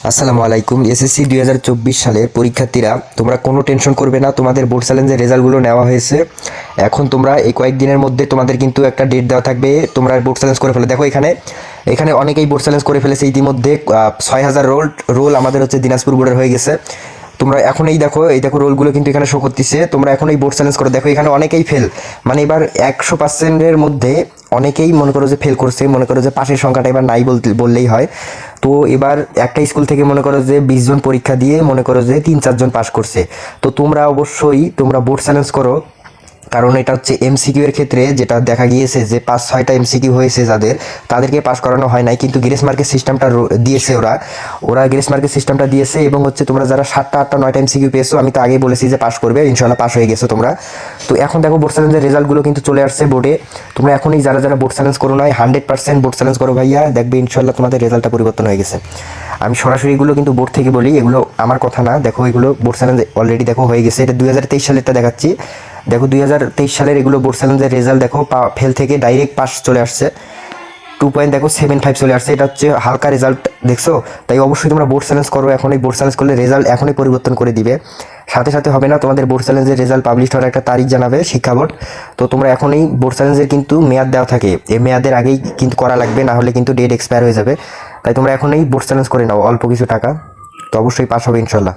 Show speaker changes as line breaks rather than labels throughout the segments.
আসসালামু আলাইকুম। এসএসসি 2024 সালের পরীক্ষার্থীরা, তোমরা কোনো টেনশন করবে না। তোমাদের বোর্ড চ্যালেঞ্জের রেজাল্টগুলো নেওয়া হয়েছে। এখন তোমরা এই কয়েকদিনের মধ্যে তোমাদের কিন্তু একটা ডেট দেওয়া থাকবে, তোমরা বোর্ড চ্যালেঞ্জ করে ফেলে। দেখো এখানে এখানে অনেকেই বোর্ড চ্যালেঞ্জ করে ফেলেছে ইতিমধ্যে। 6000 রোল আমাদের হচ্ছে দিনাজপুর বোর্ডের হয়ে গেছে। তোমরা এখন এই দেখো রোলগুলো কিন্তু এখানে শো করতেছে। তোমরা এখন এই বোর্ড চ্যালেঞ্জ করো। দেখো এখানে অনেকেই ফেল, মানে এবার 100%-এর মধ্যে অনেকেই মনে করো যে ফেল করছে। মনে করো যে পাশের সংখ্যাটা এবার নাই বললেই হয়। তো এবার একটা স্কুল থেকে মনে করো যে 20 জন পরীক্ষা দিয়ে মনে করো যে 3-4 জন পাশ করছে। তো তোমরা অবশ্যই তোমরা বোর্ড চ্যালেঞ্জ করো, কারণ এটা হচ্ছে এমসিকিউ এর ক্ষেত্রে যেটা দেখা গিয়েছে যে 5-6টা এমসিকিউ হয়েছে তাদেরকে পাস করানো হয় নাই, কিন্তু গ্রেস মার্কের সিস্টেমটা দিয়েছে। ওরা গ্রেস মার্কের সিস্টেমটা দিয়েছে, এবং হচ্ছে তোমরা যারা 7টা 8টা 9টা এমসিকিউ পেয়েছো, আমি তো আগেই বলেছি যে পাস করবে, ইনশাল্লাহ পাস হয়ে গেছো তোমরা। তো এখন দেখো বোর্ড চ্যালেঞ্জের রেজাল্টগুলো কিন্তু চলে আসছে বোর্ডে। তোমরা এখনই যারা যারা বোর্ড চ্যালেঞ্জ করো নাই, 100% বোর্ড চ্যালেঞ্জ করো ভাইয়া, দেখবে ইনশাল্লাহ তোমাদের রেজাল্টটা পরিবর্তন হয়ে গেছে। আমি সরাসরি এগুলো কিন্তু বোর্ড থেকে বলি, এগুলো আমার কথা না। দেখো এগুলো বোর্ড চ্যালেঞ্জ অলরেডি দেখো হয়ে গেছে। এটা 2023 সালেরটা দেখাচ্ছি। দেখো 2023 সালের এগুলো বোর্ড চ্যালেঞ্জের রেজাল্ট। দেখো ফেল থেকে ডাইরেক্ট পাস চলে আসছে, 2.75 চলে আসছে। এটা হচ্ছে হালকা রেজাল্ট, দেখছো? তাই অবশ্যই তোমরা বোর্ড চ্যালেঞ্জ করো। এখন এই বোর্ড চ্যালেঞ্জ করলে রেজাল্ট এখনই পরিবর্তন করে দিবে। সাথে সাথে হবে না, তোমাদের বোর্ড চ্যালেঞ্জের রেজাল্ট পাবলিশ হওয়ার একটা তারিখ জানাবে শিক্ষা বোর্ড। তো তোমরা এখনই বোর্ড চ্যালেঞ্জের কিন্তু মেয়াদ দেওয়া থাকে, এই মেয়াদের আগেই কিন্তু করা লাগবে, না হলে কিন্তু ডেট এক্সপায়ার হয়ে যাবে। তাই তোমরা এখনই বোর্ড চ্যালেঞ্জ করে নাও, অল্প কিছু টাকা, তো অবশ্যই পাস হবে ইনশাল্লাহ।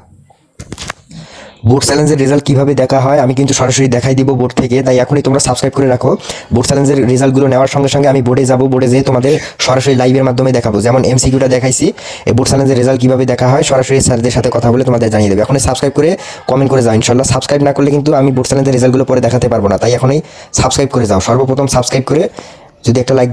বোর্ড চ্যালেঞ্জের রেজাল্ট কীভাবে দেখা হয় আমি কিন্তু সরাসরি দেখাই দিব বোর্ড থেকে, তাই এখনই তোমরা সাবস্ক্রাইব করে রাখো। বোর্ড চ্যালেঞ্জের রেজাল্টগুলো নেওয়ার সঙ্গে সঙ্গে আমি বোর্ডে যাব, বোর্ডে যেয়ে তোমাদের সরাসরি লাইভের মাধ্যমে দেখাবো। যেমন এমসিকিউটা দেখাইছি, এই বোর্ড চ্যালেঞ্জের রেজাল্ট কীভাবে দেখা হয় সরাসরি স্যারদের সাথে কথা বলে তোমাদের জানিয়ে দেবে। এখনই সাবস্ক্রাইব করে কমেন্ট করে যাও ইনশাল্লাহ। সাবস্ক্রাইব না করলে কিন্তু আমি বোর্ড চ্যালেঞ্জের রেজাল্টগুলো পরে দেখাতে পারবো না, তাই এখনই সাবস্ক্রাইব করে যাও। সর্বপ্রথম সাবস্ক্রাইব করে যদি একটা লাইক